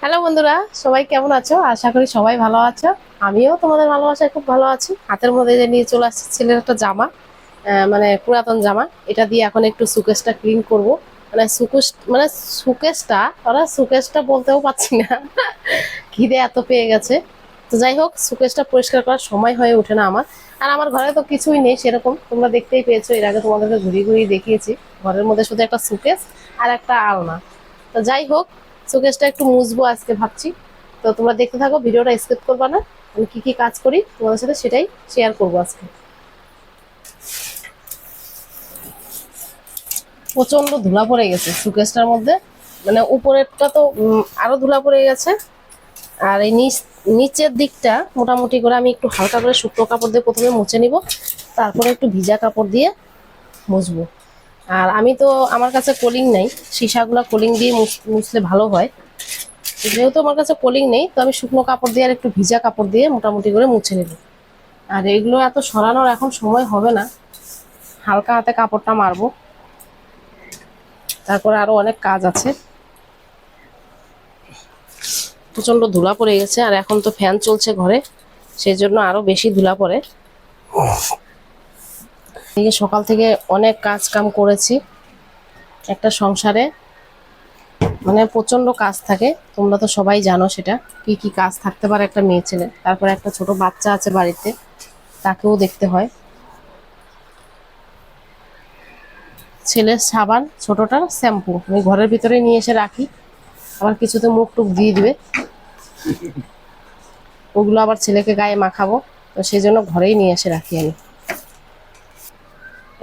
Hello বন্ধুরা, সবাই কেমন আছো? আশা করি সবাই ভালো আছো। আমিও তোমাদের ভালোবাসায় খুব ভালো আছি। হাতের মধ্যে যে নিয়ে চলে আসছি ছেলের একটা জামা, মানে পুরাতন জামা। এটা দিয়ে এখন একটু সুকেশটা ক্লিন করব। মানে সুকেশটা সুকেশটা বলতেও পারছি না খিদে এত পেয়ে গেছে। তো যাই হোক, সুকেশটা পরিষ্কার করার সময় হয়ে ওঠে না আমার। আর আমার ঘরে তো কিছুই নেই সেরকম, তোমরা দেখতেই পেয়েছো, এর আগে তোমাদেরকে ঘুরিয়ে ঘুরিয়ে দেখিয়েছি। ঘরের মধ্যে শুধু একটা সুকেশ আর একটা আলনা। তো যাই হোক, শোকেসটা একটু মুছবো আজকে ভাবছি। তো তোমরা দেখতে থাকো, ভিডিওটা স্কিপ করবা না। আমি কি কি কাজ করি তোমাদের সাথে সেটাই শেয়ার করবো আজকে। প্রচন্ড ধুলা পড়ে গেছে শোকেসটার মধ্যে। মানে উপরেরটা তো আরো ধুলা পড়ে গেছে। আর এই নিচের দিকটা মোটামুটি করে আমি একটু হালকা করে শুকনো কাপড় দিয়ে প্রথমে মুছে নিব, তারপরে একটু ভিজা কাপড় দিয়ে মুছবো। আর আমি তো, আমার কাছে কলিং নেই, সীসাগুলা কলিং দিয়ে মুছলে ভালো হয়। যেহেতু আমার কাছে কলিং নেই, তো আমি শুকনো কাপড় দিয়ে আর একটু ভিজা কাপড় দিয়ে মোটামুটি করে মুছে নেব। আর এগুলো এত সরানোর এখন সময় হবে না, হালকা হাতে কাপড়টা মারবো। তারপরে আরো অনেক কাজ আছে। প্রচন্ড ধুলা পড়ে গেছে, আর এখন তো ফ্যান চলছে ঘরে, সেই জন্য আরো বেশি ধুলা পড়ে। এই সকাল থেকে অনেক কাজ কাম করেছি। একটা সংসারে মানে প্রচন্ড কাজ থাকে, তোমরা তো সবাই জানো সেটা। কি কি কাজ থাকতে পারে একটা মেয়ে ছেলে। তারপরে একটা ছোট বাচ্চা আছে বাড়িতে, তাকেও দেখতে হয়। ছেলের সাবান, ছোটটার শ্যাম্পু আমি ঘরের ভিতরে নিয়ে এসে রাখি। আবার কিছুতে মুখ টুক দিয়ে দিবে, ওগুলো আবার ছেলেকে গায়ে মাখাবো। তো সেই জন্য ঘরেই নিয়ে এসে রাখি আমি।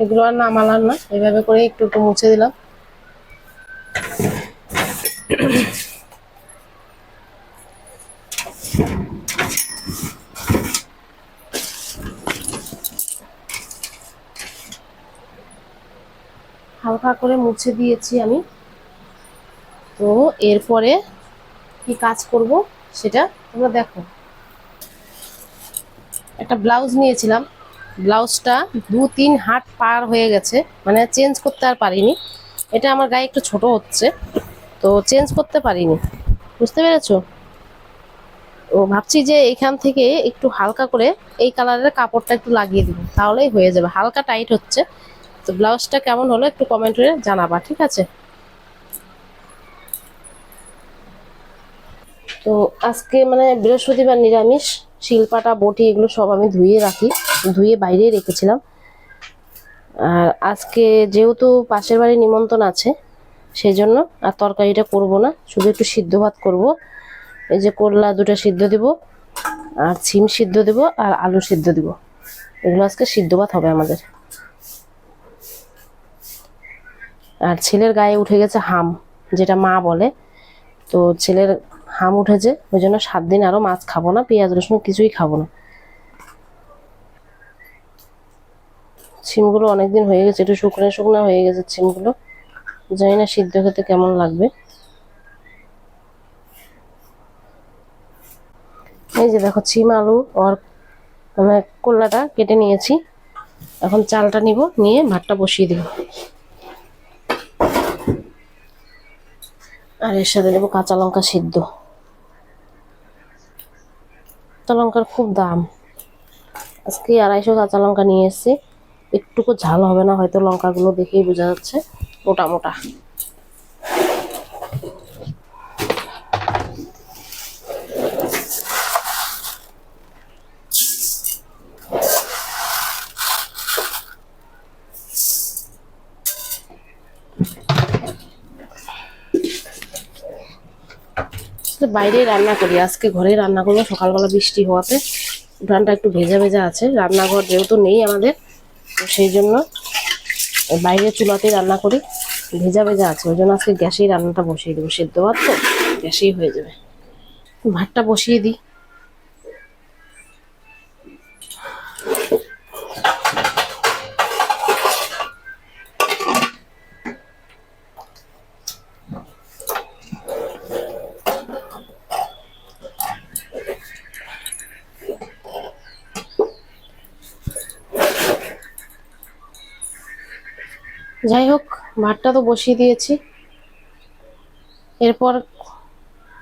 এগুলো আর নামালাম না, এইভাবে করে একটু একটু মুছে দিলাম। হালকা করে মুছে দিয়েছি আমি। তো এরপরে কি কাজ করব সেটা তোমরা দেখো। একটা ব্লাউজ নিয়েছিলাম, ব্লাউজটা 2-3 হাত পার হয়ে গেছে, মানে চেঞ্জ করতে আর পারিনি। এটা আমার গায়ে একটু ছোট হচ্ছে, তো চেঞ্জ করতে পারিনি, বুঝতে পেরেছো? ও ভাবছি যে এখান থেকে একটু হালকা করে এই কালারের কাপড়টা একটু লাগিয়ে দিব, তাহলেই হয়ে যাবে। হালকা টাইট হচ্ছে। তো ব্লাউজটা কেমন হলো একটু কমেন্টে জানাবা, ঠিক আছে? তো আজকে মানে বৃহস্পতিবার, নিরামিষ। শিলপাটা বটি এগুলো সব আমি ধুয়ে রাখি, ধুয়ে বাইরেই রেখেছিলাম। আর আজকে যেহেতু পাশের বাড়ি নিমন্ত্রণ আছে, সেই জন্য আর তরকারিটা করব না, শুধু একটু সিদ্ধ ভাত করব। এই যে করলা দুটো সিদ্ধ দিব, আর সিম সিদ্ধ দিব, আর আলু সিদ্ধ দিব। এগুলো আজকে সিদ্ধ ভাত হবে আমাদের। আর ছেলের গায়ে উঠে গেছে হাম, যেটা মা বলে। তো ছেলের হাম উঠেছে, ওই জন্য 7 দিন আরো মাছ খাবো না, পেঁয়াজ রসুন কিছুই খাবো না। সিমগুলো অনেকদিন হয়ে গেছে, একটু শুকনো শুকনো হয়ে গেছে সিমগুলো। জানি না সিদ্ধ খেতে কেমন লাগবে। এই যে দেখো, সিম আলু আর মানে করলাটা কেটে নিয়েছি। এখন চালটা নিব, নিয়ে ভাতটা বসিয়ে দিব। আর এর সাথে দেবো কাঁচা লঙ্কা সিদ্ধ। কাঁচা লঙ্কার খুব দাম। আজকে 250 কাঁচা লঙ্কা নিয়ে এসেছি। একটুকু ঝাল হবে না হয়তো, লঙ্কাগুলো দেখেই বোঝা যাচ্ছে মোটা মোটা। বাইরে রান্না করি, আজকে ঘরে রান্না করবো। সকালবেলা বৃষ্টি হওয়াতে উঠানটা একটু ভেজা ভেজা আছে, রান্নাঘর যেহেতু নেই আমাদের, তো সেই জন্য বাইরে চুলাতেই রান্না করি। ভেজা ভেজা আছে, ওই জন্য আজকে গ্যাসেই রান্নাটা বসিয়ে দেবো। সেদ্ধ ভাত তো গ্যাসেই হয়ে যাবে। ভাতটা বসিয়ে দিই। যাই হোক, ভাতটা তো বসিয়ে দিয়েছি। এরপর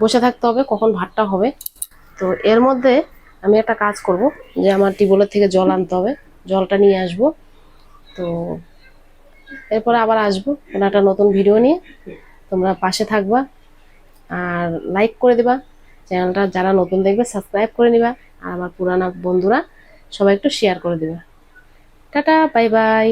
বসে থাকতে হবে কখন ভাতটা হবে। তো এর মধ্যে আমি একটা কাজ করব, যে আমার টিউবওয়েলের থেকে জল আনতে হবে, জলটা নিয়ে আসব। তো এরপরে আবার আসবো কোনো একটা নতুন ভিডিও নিয়ে। তোমরা পাশে থাকবা আর লাইক করে দিবা, চ্যানেলটা যারা নতুন দেখবে সাবস্ক্রাইব করে নিবা, আর আমার পুরানা বন্ধুরা সবাই একটু শেয়ার করে দিবা। Tata, bye bye.